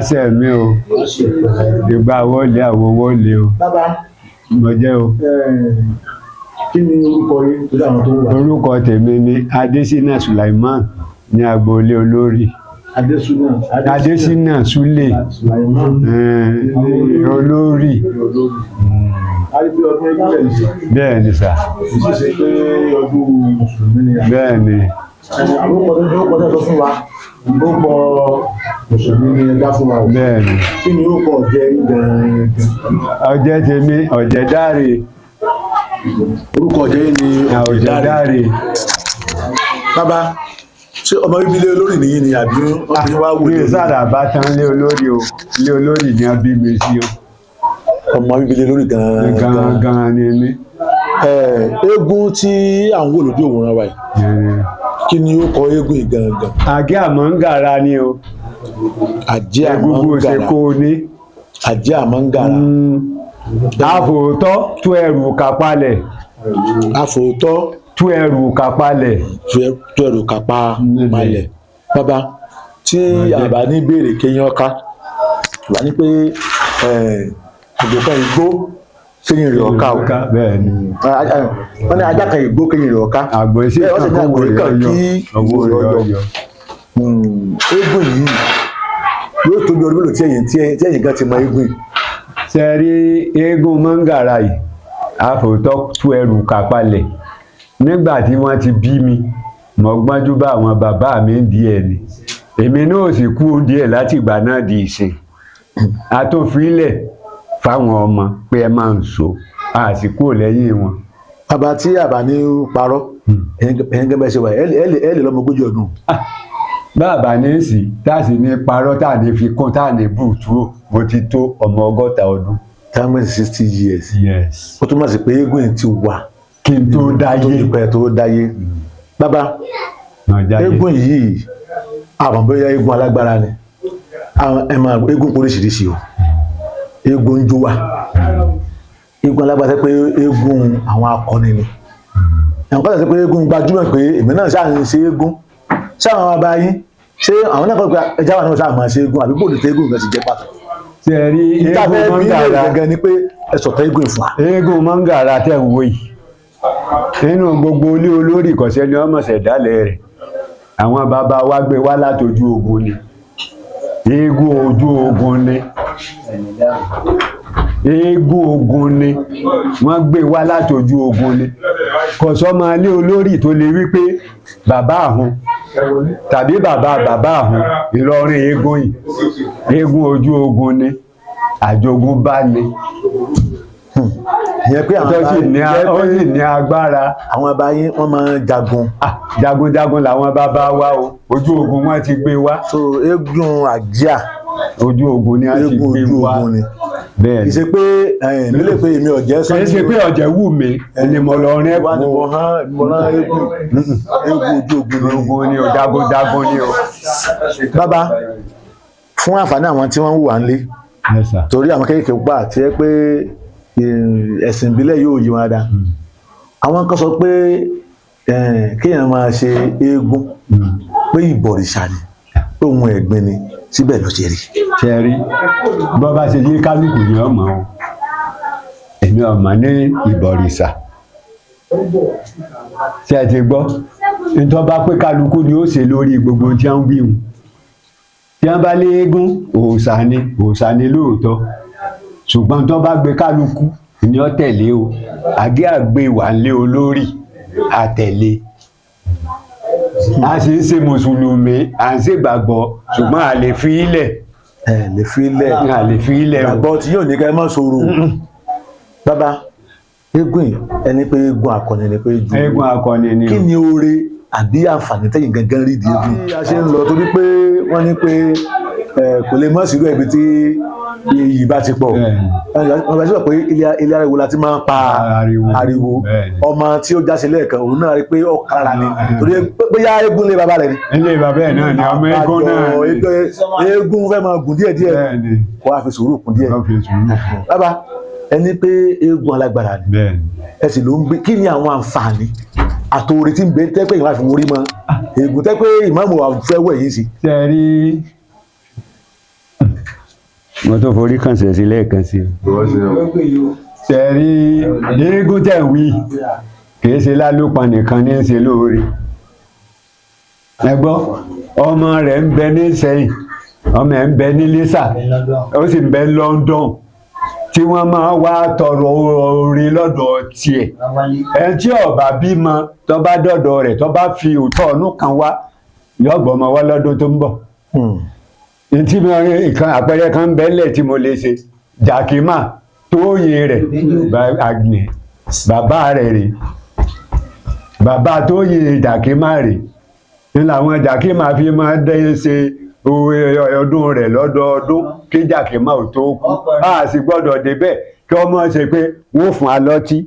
ṣe mí o. Ìgbà wọlé àwo wọlé o. Bàbá. Mo jẹ́ o. Kí ni orúkọ yín tó dáhùn tó wà? Orúkọ tèmi ni Adésínà Sulaiman ní agboolé olórí. Adésínà Sule olórí. Bẹ́ẹ̀ ni sà. Bẹ́ẹ̀ ni. Orúkọ tó fún wa, orúkọ Mùsùlùmí ni ẹ̀dá fún wa. Bẹ́ẹ̀ ni. Kí ni orúkọ ọ̀jẹ̀ gan-an? Ọ̀jẹ̀ tèmi Ọ̀jẹ̀dáre. Orúkọ ọ̀jẹ̀ ni Ọ̀jẹ̀dáre. Bàbá, ṣé ọmọ bíbí ilé olórí nìyí ni àbí wọ́n fi wá wò ní sára bá tán lé olórí o, lé olórí ni a bí mi sí o. Ọmọ bíbí ilé olórí gan-an ni mí. Eégún tí à ń wò lójú òwòrán wa yìí, kí ni ó kọ eégún yìí gangan? Àgé àmọ́ngàrà ni o. Àjẹ́ Egungun ṣe àmọ́ngàrà. kó o ní. Àjẹ́ àmọ́ngàrà. Àfòótọ́ tú ẹrù kápálẹ̀. Àfòótọ́ tú ẹrù kápálẹ̀. tú ẹrù kápá malẹ̀. Bàbá, tí àbá ní béèrè kéèyàn ká, wà ní pé àgbẹ̀kan igbó kéyìn rẹ̀ ọ̀ká o. Bẹ́ẹ̀ ni. Wọ́n ní ajá kan igbó kéyìn rẹ̀ ọ̀ká. Àgbẹ̀ sí kan kó rẹ̀ yọ. Eégún yìí yóò tóbi ọdún mélòó tí ẹ̀yin gan ti mọ eégún yìí? Ṣé rí eégún mọ́ngàrà yìí, àfòótọ́ tú ẹrù kápálẹ̀. Nígbà tí wọ́n ti bí mi, mo gbọ́njú bá àwọn bàbá mi díẹ̀ ni. Èmi náà sì kú díẹ̀ láti ìgbà náà di ìsìn. A tó filẹ̀ fáwọn ọmọ pé ẹ máa ń so, a sì kúrò lẹ́yìn wọn. Bàbá tí àbá ní parọ́, ẹ̀yin gẹ́gẹ́ ṣe wà ẹ lè lọ́mọ 40 ọdún. Bàbá ní sì táàsì ní parọ́ táà ní fi kún táà ní bùtú mo ti tó ọmọ 60 ọdún. Táwọn 60 years. Yes. Ó túmọ̀ sí pé eégún yìí ti wà kí n tó dáyé. tó dáyé. Bàbá, eégún yìí àwọn bóyá eégún alágbára ni. Ẹ máa eégún oríṣiríṣi o. Eégún jó wà. Eégún alágbára pé eégún àwọn akọni ni. Àwọn kan sọ pé eégún gbajúmọ̀ pé èmi náà ṣáà ń ṣe eégún. Ṣé àwọn bàbá yín ṣé àwọn náà kọ́ pé ẹja wà náà ṣáà máa ṣe eégún àbí bòdì tẹ eégún kan ti jẹ́ pàtó? Ṣé ẹ rí eégún mọ́ngàrà gẹ́gẹ́ ni pé ẹ sọ̀tọ̀ eégún ìfún wa. Eégún mọ́ngàrà tẹ̀ ń wò yìí. Nínú gbogbo ilé olórí ìkọ̀sẹ́ ni ọmọ ṣẹ̀dálẹ̀ rẹ̀. Àwọn bàbá wa gbé wá látojú ogun ni. Eégún ojú ogun ni. Eégún ogun ni. Wọ́n gbé wá látojú ogun ni. Kò sọ́mọ ilé olórí tó lè wí pé bàbá àhún tàbí bàbá àhún Ìlọrin eégún yìí. Eégún ojú ogun ni. Àjogúnbá ni. Ìyẹn pé ó sì ní agbára. Àwọn bàbá yín wọ́n máa ń jagun. Jagunjagun làwọn bàbá wa o. Ojú ogun wọn ti gbé wá. So eégún àjíà. Ojú ogun ni a ti gbé wá. Bẹ́ẹ̀ni. Kì í ṣe pé nílé pé èmi ọ̀jẹ̀ sọ. Kì í ṣe pé ọ̀jẹ̀ wù mí ẹni mo lọ rẹ́ kú. Mo rán eégún ojú ogun ni o. Jagunjagun ni o. Bàbá, fún àǹfààní àwọn tí wọ́n ń wà nílé. Torí àwọn kéékèèké gbà tí ẹ pé ẹ̀sìn ìbílẹ̀ yóò yí wọn dáa. Àwọn kan sọ pé kéèyàn máa ṣe eégún pé ìbọ̀rìṣà ni, pé ohun ẹ̀gbin ni, síbẹ̀ ló ṣe rí. Ṣe rí bọ́ bá ṣe yé kálukú ni ọmọ o. Èmi ọmọ ní ìbọ̀rìṣà. Ṣé ẹ ti gbọ́? Nítorí bá pé kálukú ni ó ṣe lórí gbogbo tí wọ́n ń wí hùn. Tí wọ́n bá lé eégún òòṣà ni lóòótọ́. Ṣùgbọ́n tó bá gbé kálukú ni ó tẹ̀lé o. Àgé àgbé wà lé olórí àtẹ̀lé. A sì ń ṣe mùsùlùmí à ń ṣe gbàgbọ́ ṣùgbọ́n a lè fi ilẹ̀. Lè fi ilẹ̀. A lè fi ilẹ̀ o. Gbàgbọ́ tí yóò ní ká ẹ má sọ̀rọ̀. Bàbá, eégún yìí ẹni pé eégún akọni ni pé eégún akọni ni o. Kí ni oore àbí àǹfààní tẹ̀yin gangan rí di eégún? Bí a ṣe ń lọ torí pé wọ́n ní pé kò lè mọ̀ sílùú ẹ̀bí tí iyì bá ti pọ̀. Wọ́n bá ṣe wà pé ilé ariwo la ti máa ń pa ariwo. Ọmọ tí ó jáse lẹ́ẹ̀kan òun náà rí pé ọ̀kára ni. Torí bóyá eégún lé bàbá rẹ̀ ni. Ilé bàbá ẹ̀ náà ni ọmọ eégún náà ni. Eégún fẹ́ máa gùn díẹ̀díẹ̀. Kó wá fi sùúrù kún díẹ̀. Bàbá, ẹni pé eégún alágbára ni. Ẹ sì ló ń gbé kí ni àwọn àǹfààní àtòrí tí ń bẹ tẹ́ pé ìwà fi wọrí mọ́ eégún tẹ́ pé ìmáàmù wa fẹ́ wẹ̀ yín sí. Ṣé rí mo tó forí kàn sẹ̀ sí lẹ́ẹ̀kan sí sẹ́rí eégún tẹ̀ wí kìí ṣe Lálùpọ̀ nìkan ní ṣe lóore ẹ gbọ́ ọmọ rẹ̀ ń bẹ ní Ìṣẹ̀yìn ọmọ ẹ̀ ń bẹ ní Iléṣà ó sì ń bẹ London tí wọ́n máa wá tọrọ oore lọ́dọ̀ tiẹ̀ ẹ tí ọba bímọ tó bá dọ̀dọ̀ rẹ̀ tó bá fi òótọ́ ọ̀nù kan wá yọ̀gbọ̀mọ wá lọ́dún tó ń bọ̀ tí mo ìkan àpẹẹrẹ kan bẹ́lẹ̀ tí mo lè ṣe jàkímà tóyè rẹ̀ àgbẹ̀ bàbá rẹ̀ rè bàbá tóyè jàkímà rè ní làwọn jàkímà fi máa dé ṣe ọdún rẹ̀ lọ́dọọdún kí jàkímà ò tó kú a sì gbọ́dọ̀ débẹ̀ kí ọmọ ṣe pé wọ́n fún alọ́tí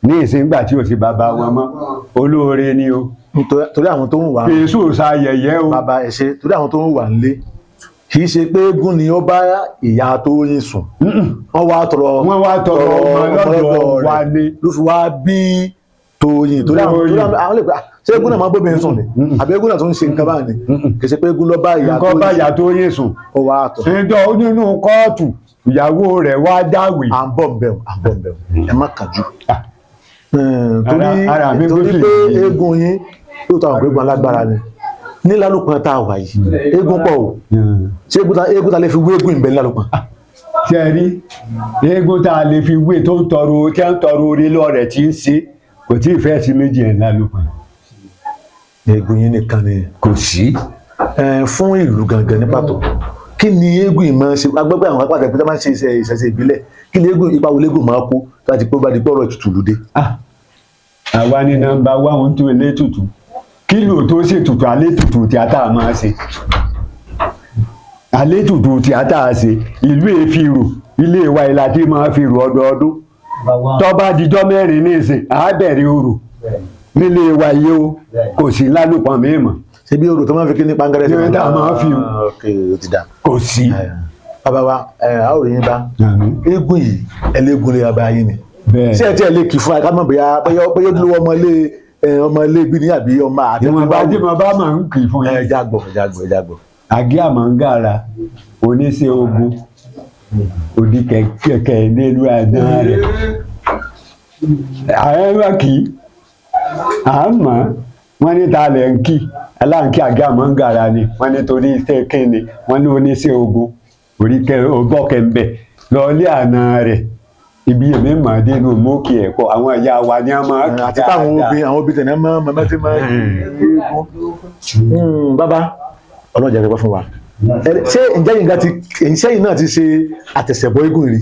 ní ìsìngbà tí ò sí bàbá wọn mọ́ olóore ni o. torí àwọn tó ń wà kì í sùn sa yẹ̀yẹ́ o. bàbá ẹ̀ ṣe torí àwọn tó ń wà nílé kì í ṣe pé eégún ni ó bá ìyá Tóyìn sùn wọ́n wá tọrọ ọmọ lọ́dọ̀ wa ni ló fi wá bí Tóyìn torí àwọn lè pẹ́ ṣé eégún náà máa bóbìnrin sùn ni àbí eégún náà tó ń ṣe nǹkan báyìí ni kì í ṣe pé eégún ló bá ìyá Tóyìn sùn ó wá tọrọ. ṣèjọ nínú kóòtù ìyàwó rẹ̀ wá dáwì. à ń bọ̀ bẹ̀rù ẹ má kánjú torí pé eégún yín yóò tó àwọn pé eégún alágbára ni ní Lálùpọ̀ tá a wà yìí eégún pọ̀ o ṣé eégún ta lè fi wé eégún ìbẹ̀ ní Lálùpọ̀. ṣe rí eégún tá a lè fi wé tó ń tọrọ orí lọ́rẹ̀ tí ń ṣe kò tí ì fẹ́ sí méjì ẹ̀ ní Lálùpọ̀. eégún yín nìkan ni kò sí. fún ìlú gangan ní pàtó kí ni eégún ìmọ̀ ṣe agbẹ́gbẹ́ àwọn apá àtẹ̀pẹ́ tó máa ń ṣe ìṣẹ̀ṣẹ̀ ìbílẹ̀ kí ni ipa wo eégún máa kó láti pé ó bá di gbọ́rọ̀ ètùtù lóde. àwa ni nọ́mbà wá ohun tó ilé ètùtù kí ló tó ṣètùtù àlétùtù tíátà máa ṣe àlétùtù tíátà ṣe ìlú èfìrò ilé wa ìlà tí máa fi rò ọdọọdún tó bá dijọ́ mẹ́rin ní ìsìn àábẹ̀rẹ̀ orò nílé wa yìí o kò sí Lálùpọ̀ mímọ́. ṣé bí orò tó máa fi kí ní pàǹgẹ́rẹ́ sí ọ̀dà máa fi kò sí. bàbá wa a ò rí yín bá eégún yìí ẹlẹ́gùn lè bá yín ni ṣé ẹ tí ẹ lè kì fún ẹ ká mọ̀ bóyá lówó ọmọ ilé bí ní àbí ọmọ àdéhùn bá dé máa bá máa ń kì í fún yín. ẹja gbọ́. àgé àmọ́ngàrà oníṣẹ́ ogun òdì kẹ̀kẹ́ nílùú àdán rẹ̀ ààrẹ kì í àmọ́ wọ́n ní ta lẹ̀ ń kì aláǹkì àgé àmọ́ngàrà ni wọ́n ní torí iṣẹ́ kínni wọ́n ní oníṣẹ́ ogun òbọ̀kẹ́ ń bẹ̀ lọ́ọ́lé àná rẹ̀ ibi èmi máa dé inú mókè ẹ̀kọ́ àwọn ìyá wa ní a máa kí àti táwọn obìnrin tẹ̀lé máa mẹ́tí máa eégún. bàbá ọlọ́jà rẹ̀ pẹ́ fún wa ṣé ǹjẹ́ yìí náà ti ṣe àtẹ̀sẹ̀bọ eégún rí.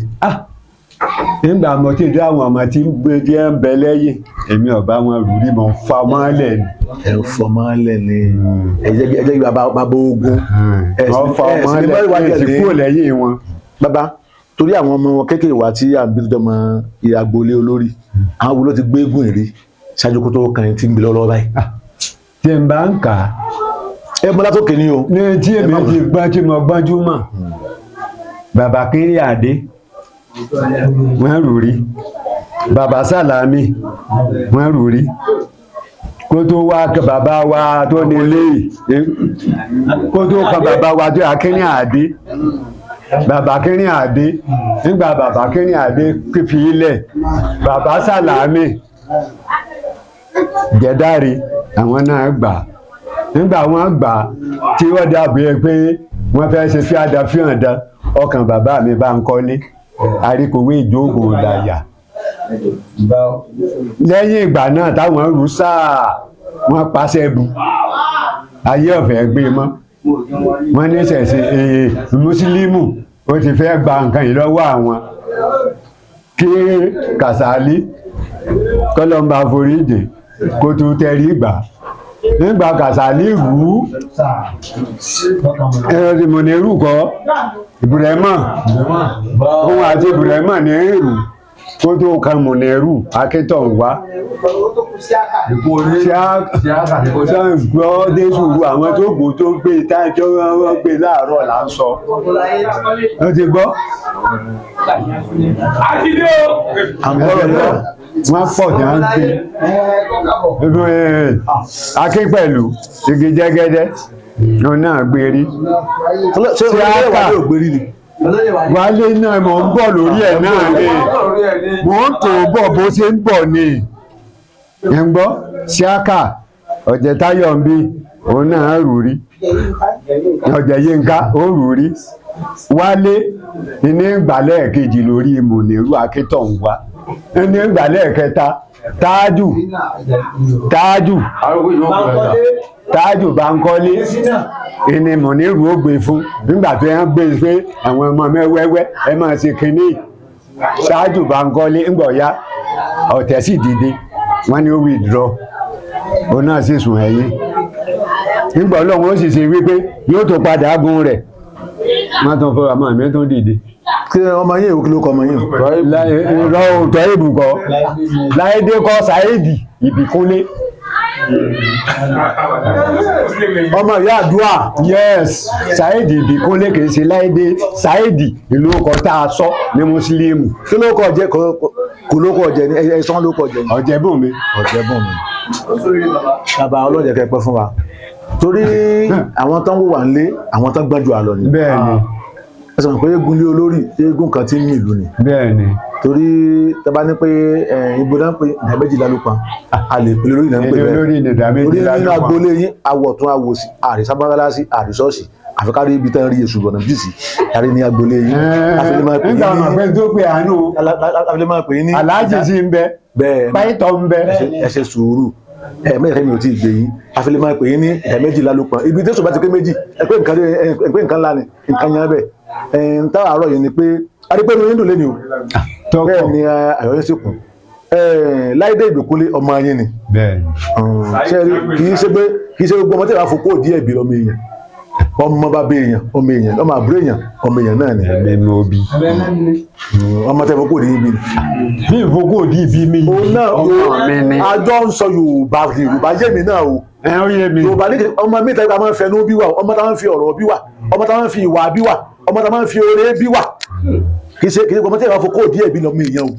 nígbà mo ti dá àwọn ọmọ tí ń gbé jẹ́ ń bẹ lẹ́yìn èmi ọ̀bá wọn rù rí mọ̀ ń fa mọ́lẹ̀ ni. ẹ ń fọ mọ́lẹ̀ ni ẹ jẹ́ bàbá ogun wọ́n fa mọ́lẹ̀ ẹ̀ sì kúrò lẹ́yìn wọn. bàbá torí àwọn ọmọ wọn kéékèèké wa tí à ń bí dọ́mọ ìyàgbọ́lé olórí àwọn wo ló ti gbé eégún rí ṣáájú kó tó kàn tí ń gbé lọ́wọ́ báyìí. tí n bá ń kà á. ẹ mọ látòkè ni o. ní tí èmi ti gbọ́n tí mo gbọ́njú mọ̀ bàbá kéré àdé wọ́n rù rí bàbá sàlámì wọ́n rù rí kó tó wá bàbá wa tó nílé kó tó kan bàbá wa tó akínrin àdé bàbá kínrin àdé nígbà bàbá kínrin àdé fi ilẹ̀ bàbá sàlámì jẹ̀dáre àwọn náà gbà nígbà wọ́n gbà tí wọ́n dàbí pé wọ́n fẹ́ ṣe fíàdà fíàdà ọkàn bàbá mi bá ń kọ́lé àríkòwé ìjókòó láyà lẹ́yìn ìgbà náà táwọn rú sáà wọ́n pàṣẹ bu ayé ọ̀fẹ́ gbé mọ́ wọ́n ní ṣẹ̀ṣẹ̀ mùsùlùmù ó ti fẹ́ gba nǹkan yìí lọ́wọ́ àwọn kí Kàsálí kọ́lọ́mbà foríjì kó tó tẹrí ìgbà nígbà Kàsálí rú ẹ̀rọ tí mo ní rú kọ́ Ìbùrẹ́mọ̀ òun àti Ìbùrẹ́mọ̀ ní rú kó tó kan Mùnírù akẹ́tọ̀ ń wá gbọ́ dé sùúrù àwọn tó gbò tó ń gbé ìtajọ́ wọ́n gbé láàárọ̀ là ń sọ ó ti gbọ́ wọ́n pọ̀ tí wọ́n gbé akí pẹ̀lú igi jẹ́gẹ́dẹ́ òun náà gbé rí wálé náà mò ń bọ̀ lórí ẹ̀ náà ni mò ń tò bọ̀ bó ṣe ń bọ̀ ni ẹ̀ ń gbọ́ Síákà Ọ̀jẹ̀táyọ̀ ń bí òun náà rù rí Ọ̀jẹ̀yínká ó rù rí wálé ní ìgbàlẹ̀ kejì lórí Mùnírù Akíntọ̀húnwá ní ìgbàlẹ̀ kẹta Tájù Bánkọ́lé ìní Mùnírù ó gbé fún nígbà tó yẹn gbé pé àwọn ọmọ mẹ́wẹ́wẹ́ ẹ máa ṣe kínní Tájù Bánkọ́lé ńgbọ̀ya ọ̀tẹ̀ sì dìde wọ́n ní ó withdraw òun náà sì sùn ẹ̀yìn nígbà Ọlọ́run ó sì ṣe wípé yóò tó padà gun rẹ̀ wọ́n tún fọwọ́ àmọ́ mi tún dìde. kí ọmọ yín ìwé kí ló kọ ọmọ yín rọ òótọ́ ìbùkọ́ láìdé kọ́ Sáídì Ìbíkúnlé ọmọ ìyá àdúrà. yes Sáídì Ìbíkúnlé kì í ṣe láìdé Sáídì ìlú ọkọ̀ tá a sọ ní mùsùlùmí. kí ló kọ jẹ kò ló kọ jẹ ní ẹ̀sán ló kọ jẹ ní. Ọ̀jẹ̀bùnmi. bàbá ọlọ́jẹ̀ kẹpẹ́ fún wa torí àwọn tán wò wà nílé àwọn tán gbọ́njú àlọ́ ni. bẹ́ẹ̀ni. ẹ sọ pé eégún lé olórí eégún kan tí ń mì ìlú ni. bẹ́ẹ̀ni. torí tẹ́bá ní pé ibo náà ń pè ìdàméjì Lálùpọ̀n a lè pè lórí náà ń pè bẹ́ẹ̀. lórí ìdàméjì Lálùpọ̀n. orí nínú agboolé yín awọ̀ tún awò sí àrísábágálásí àrísọ́ọ̀sì àfikárí ibi tán rí èṣù bọ̀nà jù sí yàrá ní agboolé yín. nígbà wọn àpẹ tó pé àánú aláàjì sí ń bẹ báyìítọ́ ń bẹ. ẹ ṣe sùúrù mẹ́rin mi ò tí ì gbé yín àfilẹ́ máa pè yín ní ìdàméjì Lálùpọ̀n ibi tí èso bá ti pé méjì ẹ pé nǹkan ńlá ni nǹkan yan bẹ́ẹ̀ ń táwọn àárọ̀ yìí ni pé adépẹ́nu yín dùn lé ni o bẹ́ẹ̀ ni ayọ̀ yín sì kù Láìdé Ìbíkúnlé ọmọ yín ni kì í ṣe gbogbo ọmọ tí ìwà fòkó òdí ẹ̀bí lọ́mọ èèyàn ọmọ bàbá èèyàn ọmọ èèyàn ọmọ àbúrò èèyàn ọmọ èèyàn náà ni ẹ̀mí òbí ọmọ tẹ fòkó òdí yín bí ni. bí ìfòkó òdí ìbí mi ọmọ mi ni. àjọ ń sọ Yorùbá yé mi náà o. ó yé mi. Yorùbá ní ọmọ mi tẹ́lẹ̀ máa ń fẹnu bí wà ọmọ táwọn fi ọ̀rọ̀ bí wà ọmọ táwọn fi ìwà bí wà ọmọ táwọn fi oore bí wà kì í ṣe ọmọ tí ìwà fòkó òdí ẹ̀bí lọ́mọ èèyàn o.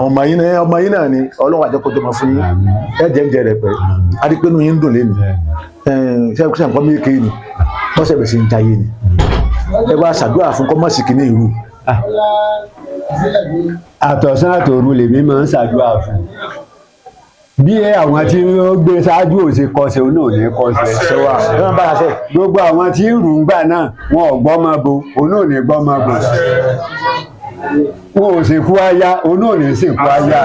ọmọ yín náà ni Ọlọ́run àjẹkọjọ máa fún yín ẹ̀jẹ̀ ń jẹ rẹ̀ pẹ́ adípẹ́nu yín ń dùn lẹ́nu ṣe nǹkan méjì ni wọ́n ṣẹ̀bẹ̀ sí ń jayé ni ẹ bá ṣàdúrà fún kọ́mọ̀sì kìíní ìrú. àtọ̀sán àtòru lèmi máa ń ṣàdúrà fún bí àwọn tí ó gbé ṣáájú ò ṣe kọsẹ̀ òun náà ní kọsẹ̀ gbogbo àwọn tí ń rù ń gbà náà wọn ò gbọ́ máa bo òun náà ní gbọ́ máa bo wọn ò sìnkú aya òun náà ní sìnkú aya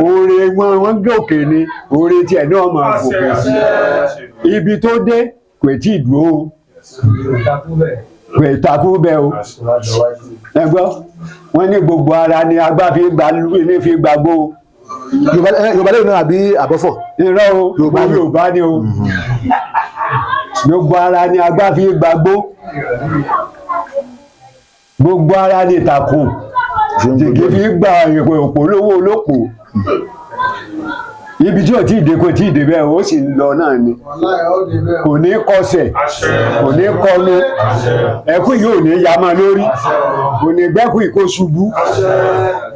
oore wọn gòkè ni oore tiẹ̀ náà máa gòkè sí ibi tó dé kò tí ì dúró kò takú bẹ́ẹ̀ o ẹ gbọ́ wọ́n ní gbogbo ara ni agbá fi gbàgbó Yorùbá lẹ́yìn náà àbí àbọ̀fọ̀. irọ́ o Yorùbá ni o gbogbo ara ni agbá fi gbàgbó gbogbo ara ni ìtàkùn jìgì fi gba ìpè òpó lówó olópò ibi tí ò tí ì dé kò tí ì dé bẹ́ẹ̀ ó sì ń lọ náà ni kò ní kọsẹ̀ kò ní kọlu ẹkún yìí ò ní yamá lórí kò ní gbẹ́kùn ìkó ṣubú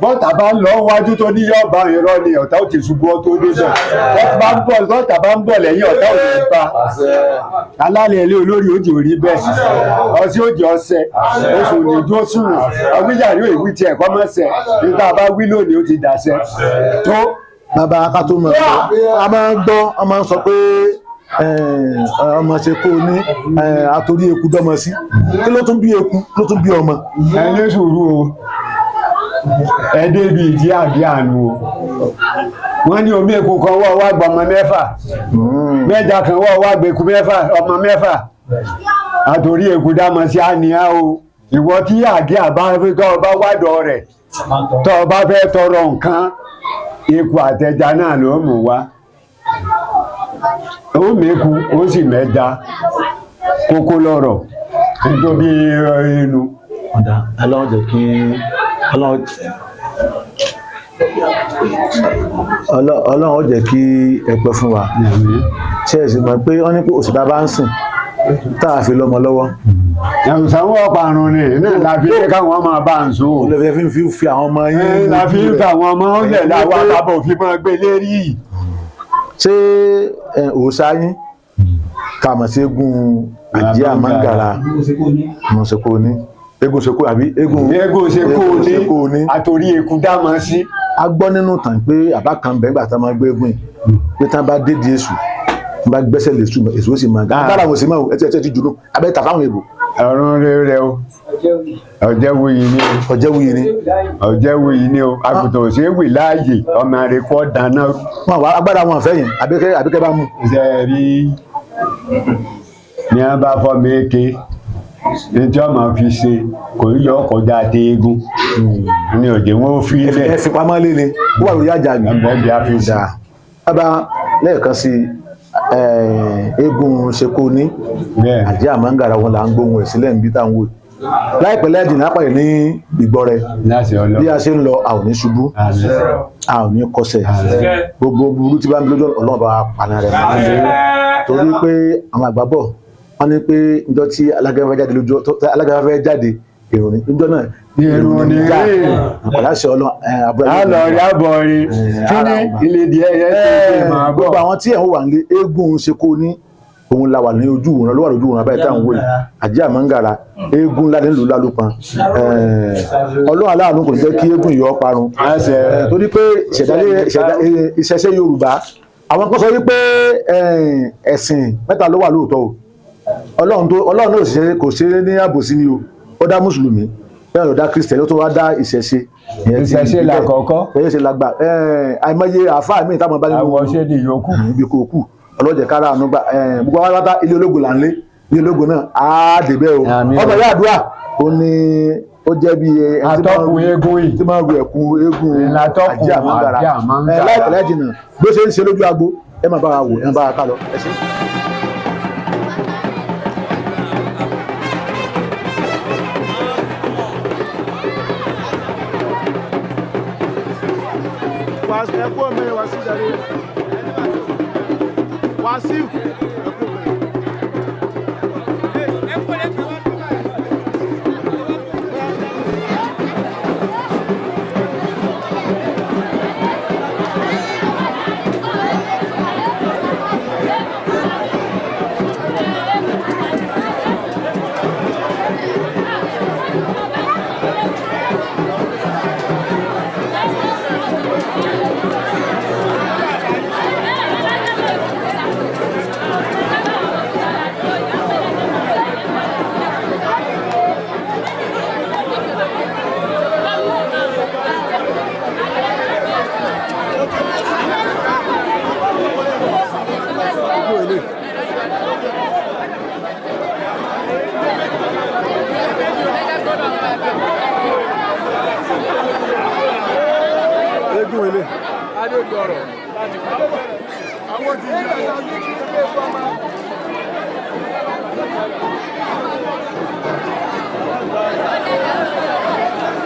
bọ́tà bá ń lọ wájú tó ní yọ̀ọ̀bá irọ́ ni ọ̀tá ò ti ṣubú ọ tó dé bẹ́ẹ̀ bọ́tà bá ń bọ̀ lẹ́yìn ọ̀tá ò ní pa alálẹ̀ ilé olórí ó jì orí bẹ́ẹ̀ ọsí ó jì ọsẹ oṣù ní dúró sùnà ọgbẹ́jàrí ìwí tiẹ̀ kọ́ mọ́sẹ̀ nígbà bá wí lónìí ó ti dàṣẹ tó. Bàbá akátó mọ̀ a máa ń gbọ́ a máa ń sọ pé ọmọ ṣe kó ní àtòrí eku dọ́mọ sí kí ló tún bí eku ló tún bí ọmọ. ẹ ní sùúrù o ẹ débi ìdí àbí àánú o wọ́n ní omi eku kan wọ́ wá gbọmọ mẹ́fà mẹ́ja kan wọ́ wá gbẹ̀kú mẹ́fà ọmọ mẹ́fà àtòrí eku dámọ sí àníyá o ìwọ tí àgé àbá ọba wádọ̀ rẹ̀ tọ́ ọba fẹ́ tọrọ nǹkan eku àtẹja náà ló mú wá ó mẹ́ku ó sì mẹ́ja kókó lọ́rọ̀ nítorí inú. Ọlọ́run jẹ́ kí Ọlọ́run jẹ́ kí ẹ pẹ́ fún wa ṣe é sì mọ̀ pé wọ́n ní pé òsì bá ń sìn táà fi lọ́mọ lọ́wọ́. Ẹ̀rùsànwó ọ̀parun ni náà la fi ṣe káwọn ọmọ bá ń so. Olè fi àwọn ọmọ yín. La fi ń fa àwọn ọmọ ọ̀lẹ̀ láwọn àbábọ̀ fi máa gbé lérí. Ṣé òòṣà yín kà mọ̀ sí eégún àjẹ́ àmàǹgàrà mọ̀sẹ̀kọ́ ní eégún ṣekú àbí eégún ṣekú ní àtòrí eku dámọ̀ sí. a gbọ́ nínú tàn pé àbá kan bẹ́ẹ̀ gbà tá máa gbé eégún yìí pé tá bá dé di èṣù bá gbẹ́sẹ̀ lè sùn èṣù ó sì máa gbà bára wọn sì máa ẹ ti jùlọ abẹ́ tà fáwọn èbò. ọ̀run rere o ọ̀jẹ̀wuyì ni ọ̀jẹ̀wuyì ni o àgùntàn òṣèwì láàyè ọmọ rẹ̀ kọ́ dáná. wọn wá agbára wọn fẹ́ yẹn àbíkẹ́ bá mú. ṣe rí ní a bá fọ́ méke ní tí ọmọ fi ṣe kò ní yọ ọkọjá àti eégún ní òjò wọn ò fi ilẹ̀. ẹ fi pamọ́ lé ni ó wà lórí àjà mi. ẹgbẹ́ bí a fi dà. bàbá lẹ́ẹ̀kan sí eégún ṣekú ní àjẹ́ àmàǹgàrà wọn là ń gbóhùn ẹ̀ sílẹ̀ níbi táwọn wò láìpẹ́ lẹ́ẹ̀dì lápàdé ní ìgbọ́ rẹ bí a ṣe ń lọ a ò ní ṣubú a ò ní kọsẹ̀ gbogbo burú tí bá ń bí lójú ọlọ́run bá paná rẹ̀ torí pé àwọn àgbà bọ̀ wọ́n ní pé níjọ́ tí alágbára fẹ́ jáde èrò ní níjọ́ náà èrò ní já àpàláṣẹ ọlọ́run àbọ̀ rí kíní ilé díẹ̀ yẹn tó ṣe máa bọ̀. gbogbo àwọn tí ẹ̀ ń wà ní eégún ṣekú ní òun la wà ní ojú òun ló wà lójú òun abẹ́rẹ́ táwọn wò yìí àjẹ́ àmàǹgàrà eégún ńlá nílùú Lálùpọ̀n ọlọ́run aláàánú kò ní jẹ́ kí eégún yìí ó parun torí pé ìṣẹ̀ṣe Yorùbá àwọn kan sọ wípé ẹ̀sìn mẹ́ta ló wà lóòótọ́ o ọlọ́run náà kò ṣe ní àbòsí ni o ó dá mùsùlùmí bẹ́ẹ̀ ló dá Kristẹni ó tó wá dá ìṣẹ̀ṣe. ìṣẹ̀ṣe làkọ́kọ́ ìṣẹ̀ṣe Lagba àìmọye àáfàá mi táwọn bá nínú àwọn ṣé ni yòókù ibi kò kù ọlọ́jẹ̀ kára àánú gbà gbogbo àwọn aláta ilé ológun là ń lé ilé ológun náà á débẹ̀ o ọmọ ìyá àdúrà ó ní ó jẹ́ bí atọ́kùn eégún yìí tí máa ń ru ẹ̀kún eégún àjẹ́ àmàǹgàrà láìpẹ́ láì jìnnà bó ṣe ń ṣe lójú agbo ẹ máa bá wa wò ẹ máa bá wa ká lọ ẹ ṣe. ẹ̀kọ́ mẹ́rin wá sí ìdarí Wàsíù. Egun ele. Adé gbọ́rọ̀ láti pa. Àwọn ti yí àwọn yí kí ilé fọ́mà.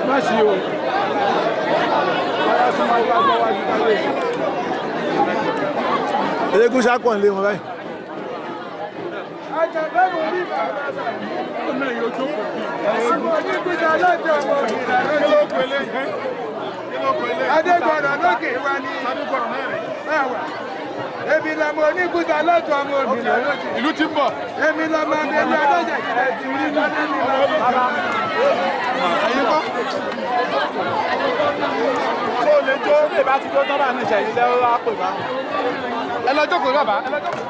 Má ṣe o. Ara súnmọ́ ìgbà gbọ́ wájú káyé. Eégún ṣàpọ̀ nílé wọn báyìí. Àjàbẹ́rù orí ìbàdàn. Ọmọ èèyàn jókòó bí. Àwọn onígbìdá alájọ ọmọ ìrìnàjò. Kí ló pẹ̀lẹ́ yẹn? Adégbọ̀nà lókè wá ní ẹwà. Èmi lọmọ onígbùdà lọ́tọ̀ ọmọ òmìnira lókè. Ìlú ti ń bọ̀. Èmi lọmọ abẹ́lú adọ́jà ìrẹ́ ti rí lọ́dún ní lọ́wọ́. Ẹ̀yin kọ́. Ṣé o lè jó bí ìbá ti jó tọ́ba ní ìṣẹ̀yìn lẹ́wọ́ á pè bá? Ẹ lọ jókòó bàbá, ẹ lọ jókòó.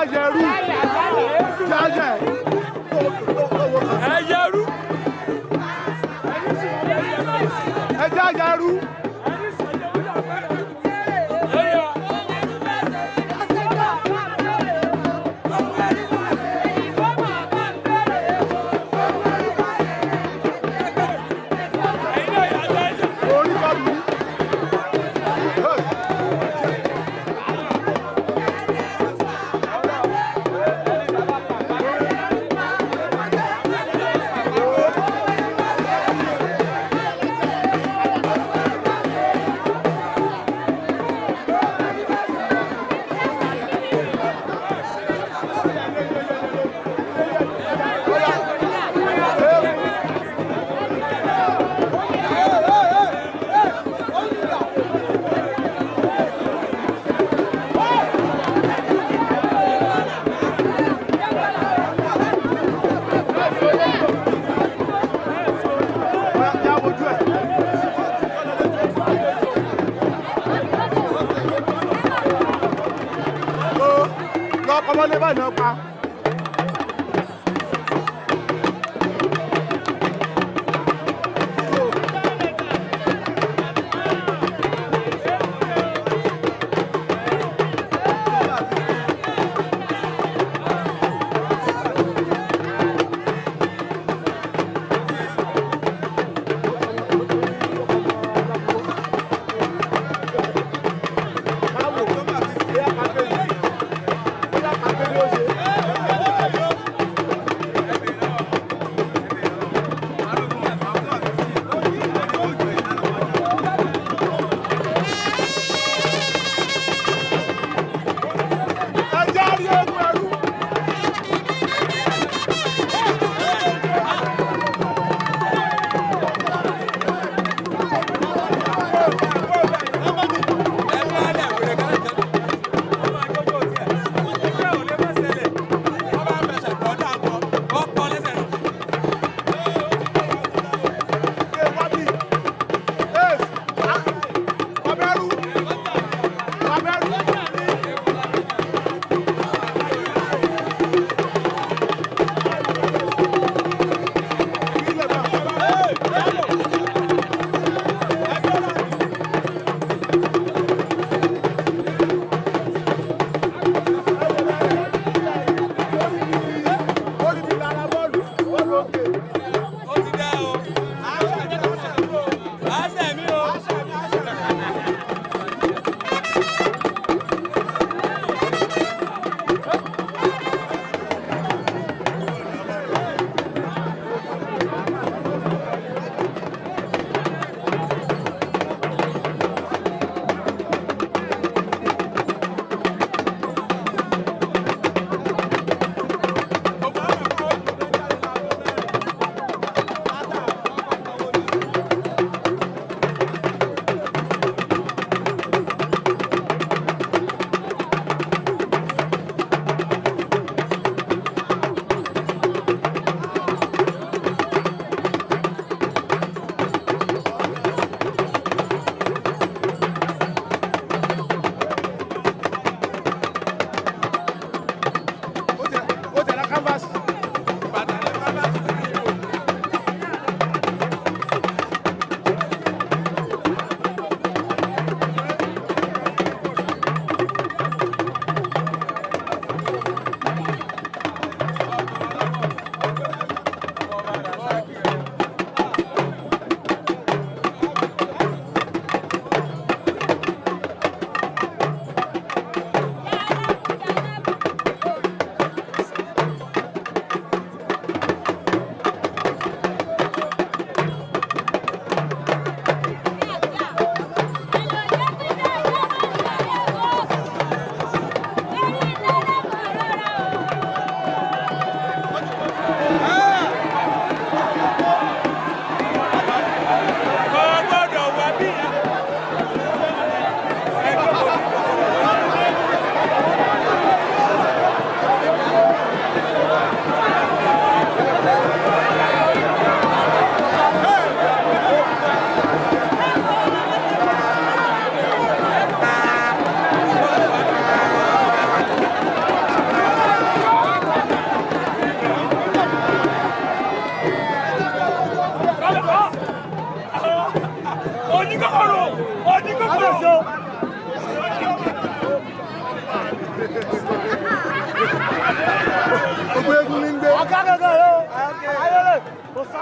Ayeye. Ọmọdé bá náà pa. Ẹ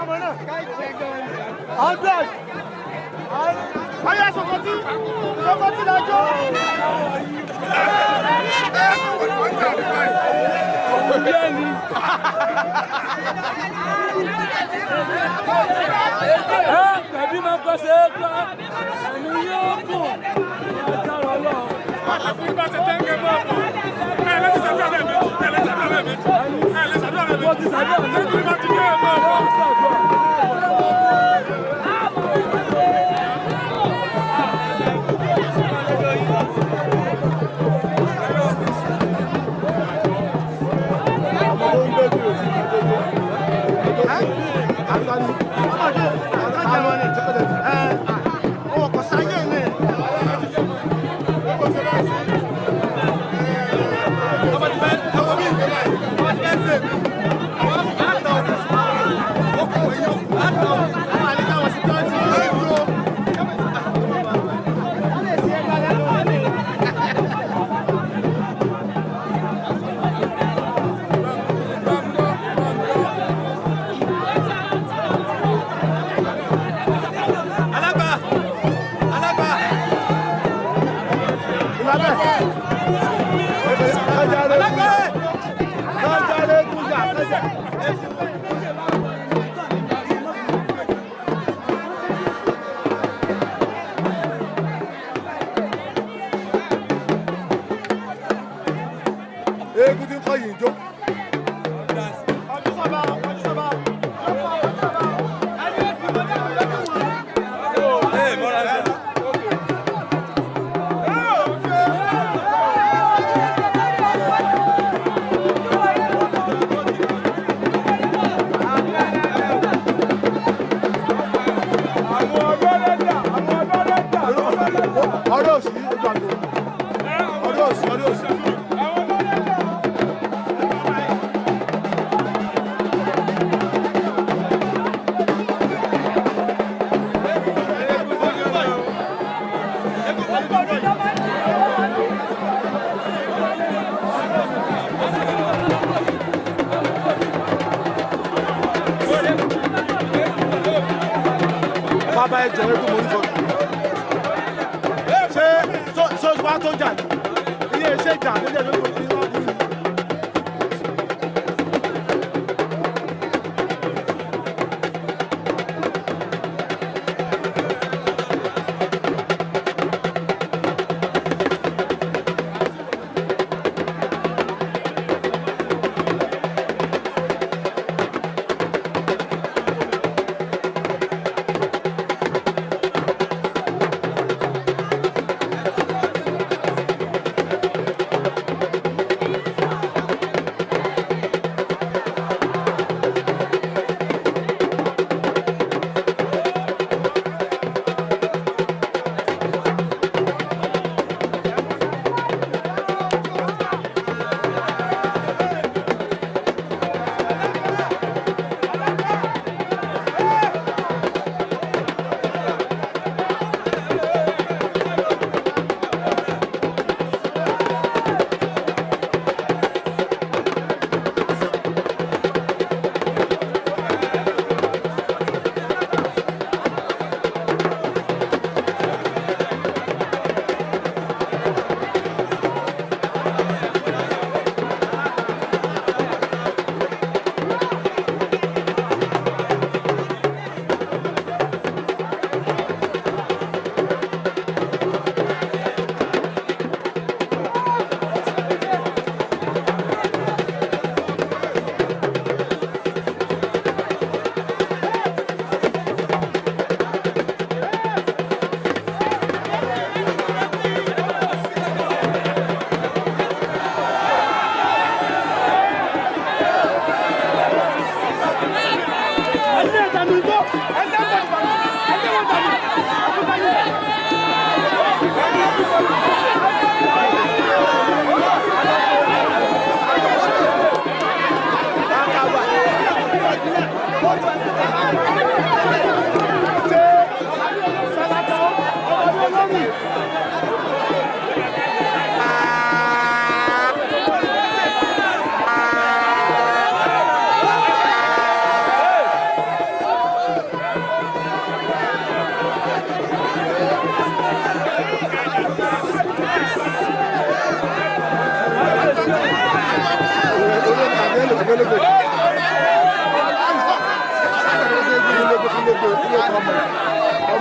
100. Ayé sọ̀kọ̀tì lájọ́. Tàbí máa kọ́ ṣe é pa ẹ̀mí yóò kù ọjọ́ ọlọ́. Àtàkùn bá ṣe tẹ́ńgẹ́ mọ́ ọ̀pọ̀. Ẹ lẹ́sìn sàdúrà lẹ́ẹ̀mejì. Ẹ lẹ́sìn sàdúrà lẹ́ẹ̀mejì. Ẹ lẹ́sìn sàdúrà lẹ́ẹ̀mejì. Wọ́n ti sàdúrà lẹ́ẹ̀mejì. Wọ́n ti kẹ́ ẹ̀ mọ́ ọ̀pọ̀. Eégún tí ń kọ́ yìí ń jó. Ọdún òsì ojú àgbo. Ọdún òsì. Bàbá ẹ jẹ́ eégún mo ní fọ́ọ̀tù. Ṣé wàá tó jà ní? Ilé iṣẹ́ ìjà ló jẹ́ lóko tí wọ́n bú.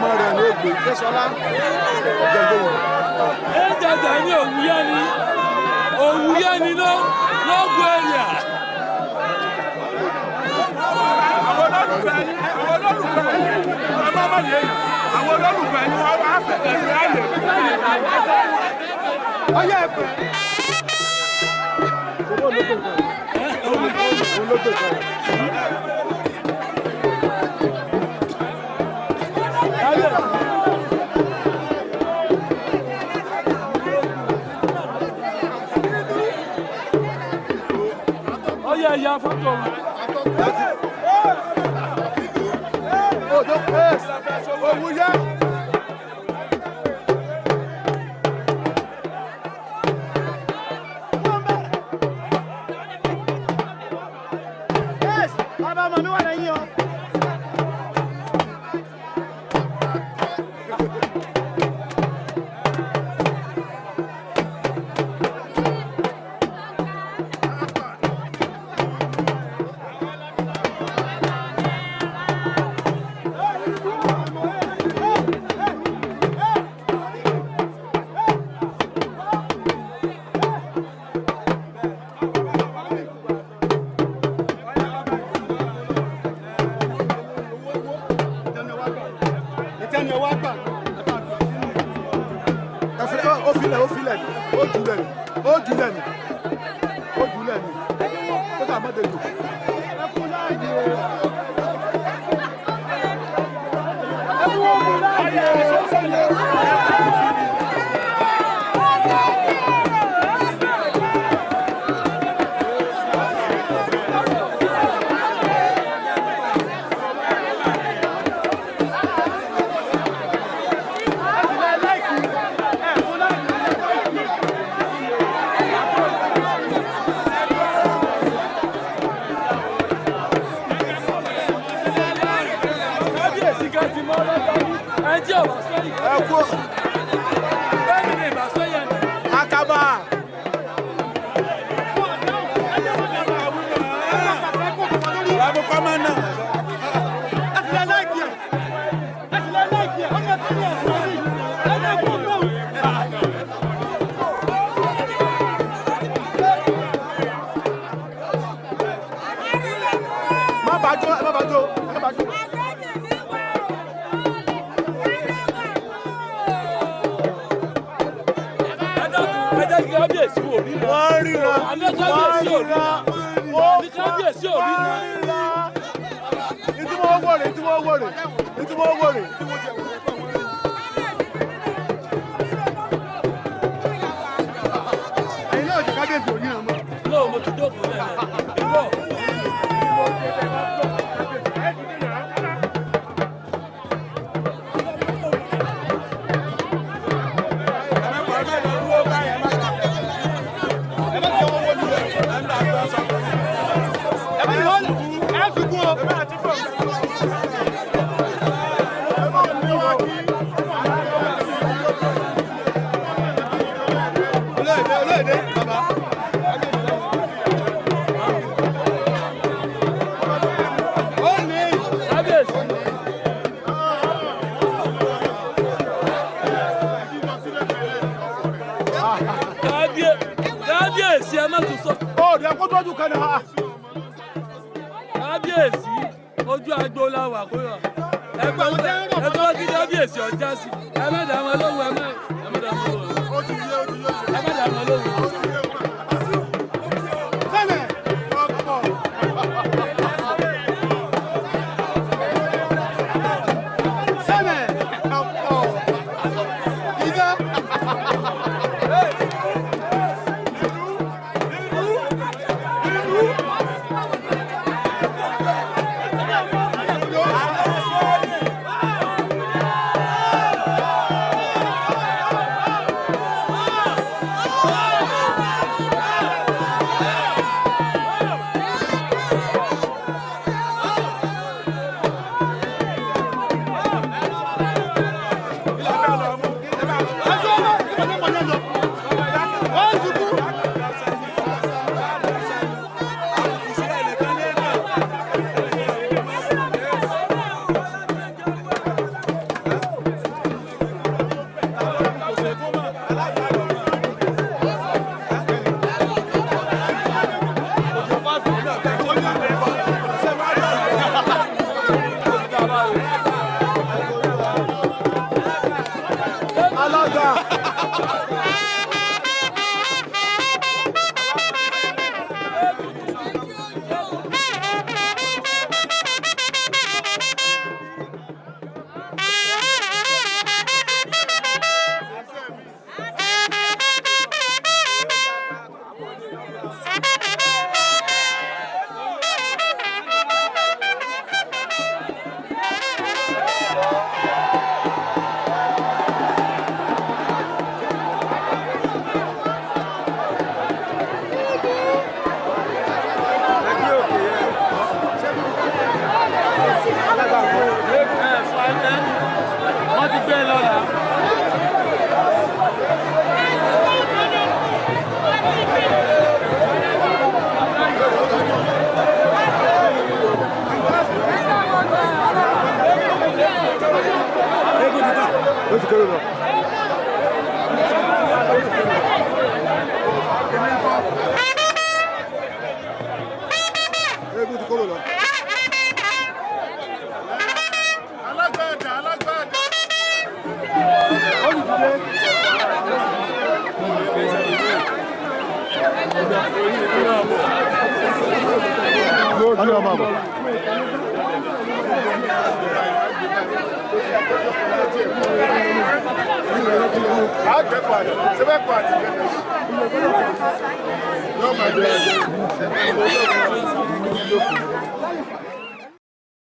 ọmọ rẹ̀ ló gbé Tẹ́sọ́lá jẹ̀gbọ́n. Ẹ jẹjẹ ní òwúyẹ́ ni lọ́gbọ̀ ẹ̀yà. Àwọn olólùfẹ́ yín ọmọ ọmọ yẹn àwọn olólùfẹ́ yín wọ́n wá fẹ̀ ẹ̀fẹ̀ àlè. Ọyá ẹ̀fẹ̀. Ọyá ẹ̀yà fọ́tò. Òwúyẹ́. Bàbá ọmọ mi wà lẹ́yìn o. Kábíyèsí ojú agbo la wà kóyọ. Ẹgbẹ́ kí kábíyèsí ọjà sí. Ẹ má dà wọn lóhùn, ẹ má dà wọn lóhùn. Ẹ má dà wọn lóhùn. Você vai quatro. Não, mas